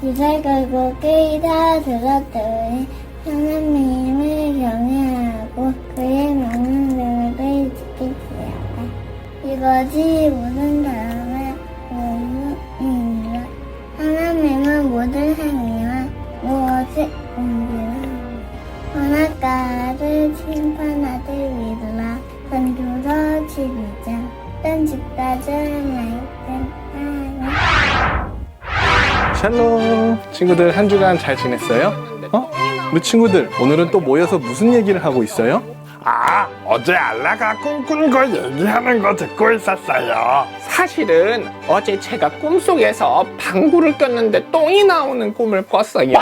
이제 결국 다 들었더니 하나님을 경외하고 그의 명령들을 지키시라. 이것이 모든 사람의 모습입니다. 하나님은 모든 행위와 무엇이 옮기나 선악과를 심판하기 위하여 전도서 12장 딴 집까지 말씀하니. 샬롬 친구들, 한 주간 잘 지냈어요? 우리 친구들 오늘은 또 모여서 무슨 얘기를 하고 있어요? 어제 알라가 꿈꾼 거 얘기하는 거 듣고 있었어요. 사실은 어제 제가 꿈속에서 방구를 꼈는데 똥이 나오는 꿈을 꿨어요.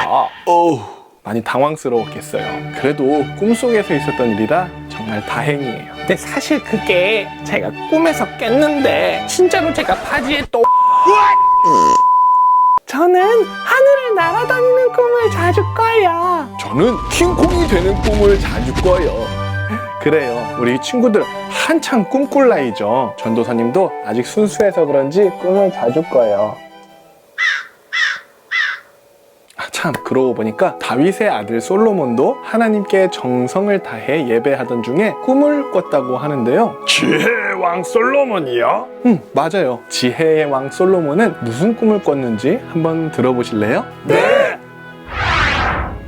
많이 당황스러웠겠어요. 그래도 꿈속에서 있었던 일이라 정말 다행이에요. 근데 사실 그게 제가 꿈에서 깼는데 진짜로 제가 바지에 똥... 저는 하늘을 날아다니는 꿈을 자주 꿔요. 저는 킹콩이 되는 꿈을 자주 꿔요. 그래요, 우리 친구들 한창 꿈꿀 나이죠. 전도사님도 아직 순수해서 그런지 꿈을 자주 꿔요. 참, 그러고 보니까 다윗의 아들 솔로몬도 하나님께 정성을 다해 예배하던 중에 꿈을 꿨다고 하는데요. 지혜의 왕 솔로몬이요? 맞아요. 지혜의 왕 솔로몬은 무슨 꿈을 꿨는지 한번 들어보실래요? 네!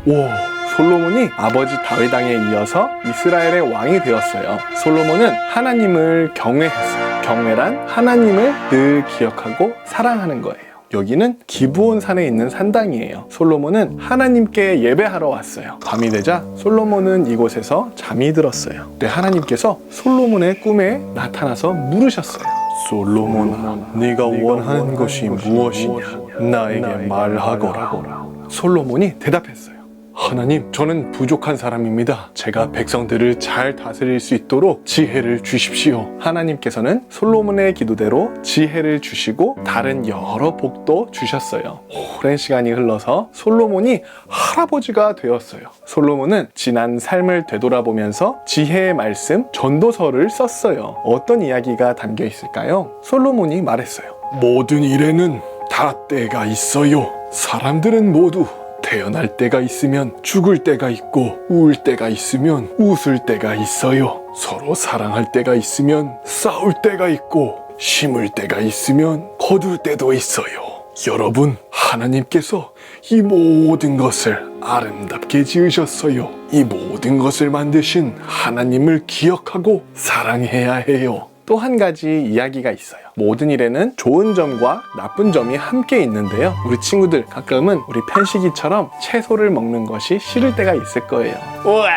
와, 솔로몬이 아버지 다윗 왕에 이어서 이스라엘의 왕이 되었어요. 솔로몬은 하나님을 경외했어요. 경외란 하나님을 늘 기억하고 사랑하는 거예요. 여기는 기브온 산에 있는 산당이에요. 솔로몬은 하나님께 예배하러 왔어요. 밤이 되자 솔로몬은 이곳에서 잠이 들었어요. 그때 하나님께서 솔로몬의 꿈에 나타나서 물으셨어요. 솔로몬아, 네가 원하는 것이 무엇이냐? 나에게 말하거라. 솔로몬이 대답했어요. 하나님, 저는 부족한 사람입니다. 제가 백성들을 잘 다스릴 수 있도록 지혜를 주십시오. 하나님께서는 솔로몬의 기도대로 지혜를 주시고 다른 여러 복도 주셨어요. 오랜 시간이 흘러서 솔로몬이 할아버지가 되었어요. 솔로몬은 지난 삶을 되돌아보면서 지혜의 말씀 전도서를 썼어요. 어떤 이야기가 담겨 있을까요? 솔로몬이 말했어요. 모든 일에는 다 때가 있어요. 사람들은 모두 태어날 때가 있으면 죽을 때가 있고, 울 때가 있으면 웃을 때가 있어요. 서로 사랑할 때가 있으면 싸울 때가 있고, 심을 때가 있으면 거둘 때도 있어요. 여러분, 하나님께서 이 모든 것을 아름답게 지으셨어요. 이 모든 것을 만드신 하나님을 기억하고 사랑해야 해요. 또 한 가지 이야기가 있어요. 모든 일에는 좋은 점과 나쁜 점이 함께 있는데요. 우리 친구들 가끔은 우리 편식이처럼 채소를 먹는 것이 싫을 때가 있을 거예요. 우와,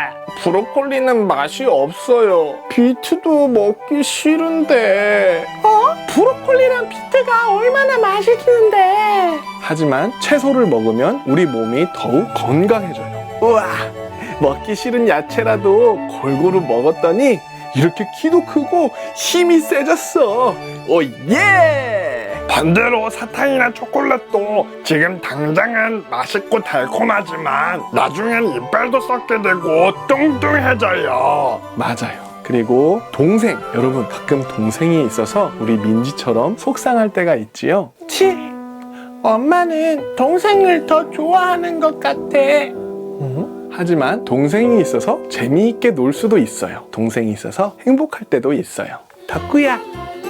브로콜리는 맛이 없어요. 비트도 먹기 싫은데. 브로콜리랑 비트가 얼마나 맛있는데. 하지만 채소를 먹으면 우리 몸이 더욱 건강해져요. 우와, 먹기 싫은 야채라도 골고루 먹었더니 이렇게 키도 크고 힘이 세졌어. 오 예! 반대로 사탕이나 초콜릿도 지금 당장은 맛있고 달콤하지만 나중엔 이빨도 썩게 되고 뚱뚱해져요. 맞아요. 그리고 동생, 여러분 가끔 동생이 있어서 우리 민지처럼 속상할 때가 있지요. 치, 엄마는 동생을 더 좋아하는 것 같아. 하지만 동생이 있어서 재미있게 놀 수도 있어요. 동생이 있어서 행복할 때도 있어요. 덕구야,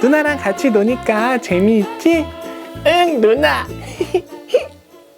누나랑 같이 노니까 재미있지? 응, 누나.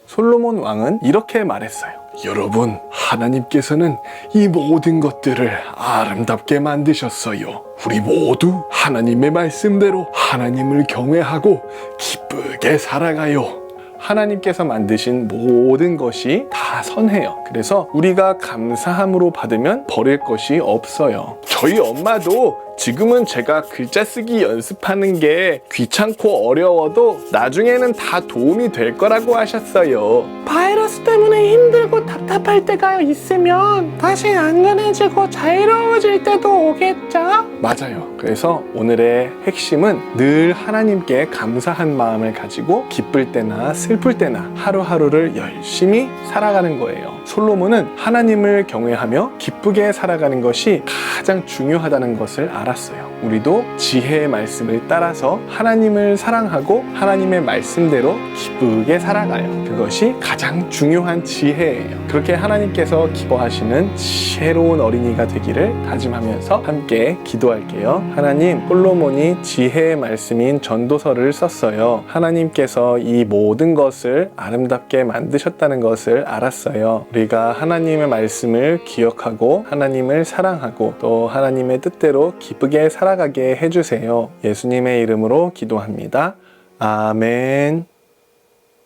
솔로몬 왕은 이렇게 말했어요. 여러분, 하나님께서는 이 모든 것들을 아름답게 만드셨어요. 우리 모두 하나님의 말씀대로 하나님을 경외하고 기쁘게 살아가요. 하나님께서 만드신 모든 것이 다 선해요. 그래서 우리가 감사함으로 받으면 버릴 것이 없어요. 저희 엄마도 지금은 제가 글자 쓰기 연습하는 게 귀찮고 어려워도 나중에는 다 도움이 될 거라고 하셨어요. 바이러스 때문에 힘들고 답답할 때가 있으면 다시 안전해지고 자유로워질 때도 오겠죠? 맞아요. 그래서 오늘의 핵심은 늘 하나님께 감사한 마음을 가지고 기쁠 때나 슬플 때나 하루하루를 열심히 살아가는 거예요. 솔로몬은 하나님을 경외하며 기쁘게 살아가는 것이 가장 중요하다는 것을 알았어요. 우리도 지혜의 말씀을 따라서 하나님을 사랑하고 하나님의 말씀대로 기쁘게 살아가요. 그것이 가장 중요한 지혜예요. 그렇게 하나님께서 기뻐하시는 지혜로운 어린이가 되기를 다짐하면서 함께 기도할게요. 하나님, 솔로몬이 지혜의 말씀인 전도서를 썼어요. 하나님께서 이 모든 것을 아름답게 만드셨다는 것을 알았어요. 우리가 하나님의 말씀을 기억하고 하나님을 사랑하고 또 하나님의 뜻대로 기쁘게 살아가게 해주세요. 예수님의 이름으로 기도합니다. 아멘.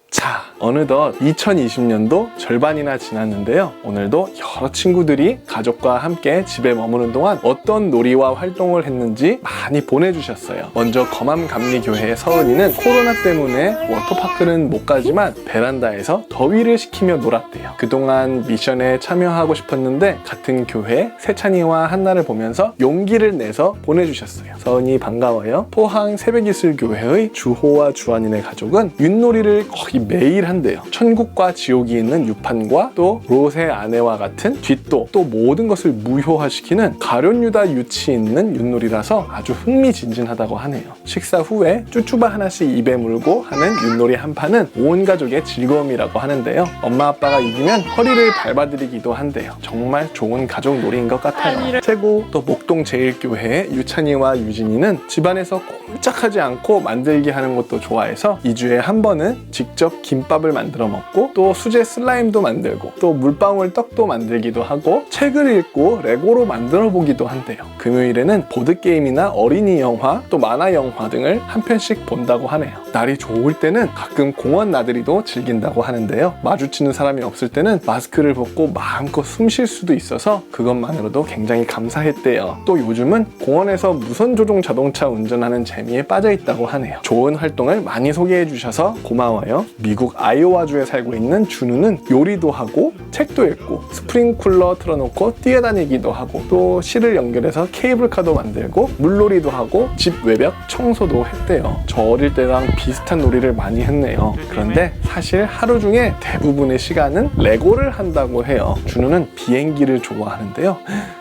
자, 어느덧 2020년도 절반이나 지났는데요. 오늘도 여러 친구들이 가족과 함께 집에 머무는 동안 어떤 놀이와 활동을 했는지 많이 보내주셨어요. 먼저 거맘감리교회 서은이는 코로나 때문에 워터파크는 못 가지만 베란다에서 더위를 식히며 놀았대요. 그동안 미션에 참여하고 싶었는데 같은 교회 세찬이와 한나를 보면서 용기를 내서 보내주셨어요. 서은이 반가워요. 포항 새벽이슬교회의 주호와 주한이네 가족은 윷놀이를 거의 매일 한대요. 천국과 지옥이 있는 유판과 또 롯의 아내와 같은 뒷도 또 모든 것을 무효화시키는 가룟유다 윷이 있는 윷놀이라서 아주 흥미진진하다고 하네요. 식사 후에 쭈쭈바 하나씩 입에 물고 하는 윷놀이 한 판은 온 가족의 즐거움이라고 하는데요. 엄마 아빠가 이기면 허리를 밟아드리기도 한대요. 정말 좋은 가족 놀이인 것 같아요. 최고. 또 목동 제일교회의 유찬이와 유진이는 집안에서 꼼짝하지 않고 만들기 하는 것도 좋아해서 2주에 한 번은 직접 김밥을 만들어 먹고 또 수제 슬라임도 만들고 또 물방울 떡도 만들기도 하고 책을 읽고 레고로 만들어 보기도 한대요. 금요일에는 보드게임이나 어린이 영화 또 만화 영화 등을 한 편씩 본다고 하네요. 날이 좋을 때는 가끔 공원 나들이도 즐긴다고 하는데요. 마주치는 사람이 없을 때는 마스크를 벗고 마음껏 숨 쉴 수도 있어서 그것만으로도 굉장히 감사했대요. 또 요즘은 공원에서 무선조종 자동차 운전하는 재미에 빠져 있다고 하네요. 좋은 활동을 많이 소개해 주셔서 고마워요. 미국 아이오와주에 살고 있는 준우는 요리도 하고 책도 읽고 스프링쿨러 틀어놓고 뛰어다니기도 하고 또 실을 연결해서 케이블카도 만들고 물놀이도 하고 집 외벽 청소도 했대요. 저 어릴 때랑 비슷한 놀이를 많이 했네요. 그런데 사실 하루 중에 대부분의 시간은 레고를 한다고 해요. 준우는 비행기를 좋아하는데요.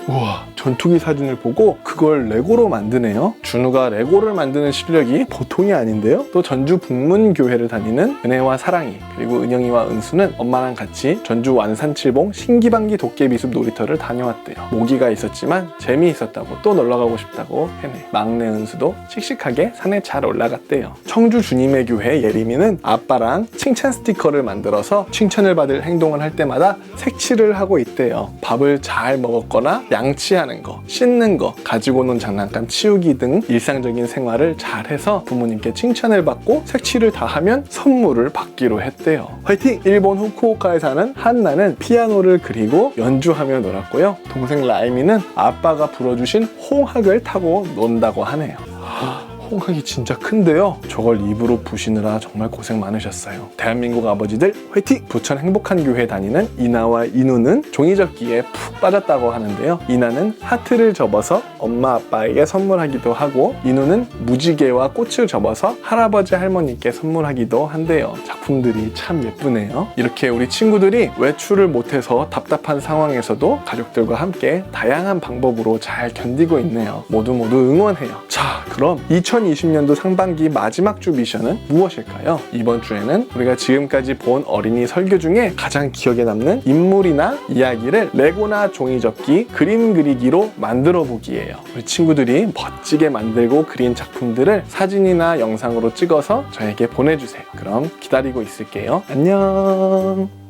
우와, 전투기 사진을 보고 그걸 레고로 만드네요. 준우가 레고를 만드는 실력이 보통이 아닌데요. 또 전주 북문교회를 다니는 은혜와 사랑이 그리고 은영이와 은수는 엄마랑 같이 전주 완산칠봉 신기방기 도깨비숲 놀이터를 다녀왔대요. 모기가 있었지만 재미있었다고 또 놀러가고 싶다고 해내. 막내 은수도 씩씩하게 산에 잘 올라갔대요. 청주 주님의 교회 예림이는 아빠랑 칭찬 스티커를 만들어서 칭찬을 받을 행동을 할 때마다 색칠을 하고 있대요. 밥을 잘 먹었거나 양치하는 거, 씻는 거, 가지고 노는 장난감 치우기 등 일상적인 생활을 잘해서 부모님께 칭찬을 받고 색칠을 다 하면 선물을 받기로 했대요. 화이팅! 일본 후쿠오카에 사는 한나는 피아노를 그리고 연주하며 놀았고요. 동생 라이미는 아빠가 불어주신 홍학을 타고 논다고 하네요. 홍학이 진짜 큰데요. 저걸 입으로 부시느라 정말 고생 많으셨어요. 대한민국 아버지들 화이팅! 부천 행복한 교회 다니는 이나와 인우는 종이접기에 푹 빠졌다고 하는데요. 이나는 하트를 접어서 엄마 아빠에게 선물하기도 하고 인우는 무지개와 꽃을 접어서 할아버지 할머니께 선물하기도 한대요. 작품들이 참 예쁘네요. 이렇게 우리 친구들이 외출을 못해서 답답한 상황에서도 가족들과 함께 다양한 방법으로 잘 견디고 있네요. 모두 응원해요. 자, 그럼 2020년도 상반기 마지막 주 미션은 무엇일까요? 이번 주에는 우리가 지금까지 본 어린이 설교 중에 가장 기억에 남는 인물이나 이야기를 레고나 종이접기, 그림 그리기로 만들어 보기예요. 우리 친구들이 멋지게 만들고 그린 작품들을 사진이나 영상으로 찍어서 저에게 보내주세요. 그럼 기다리고 있을게요. 안녕.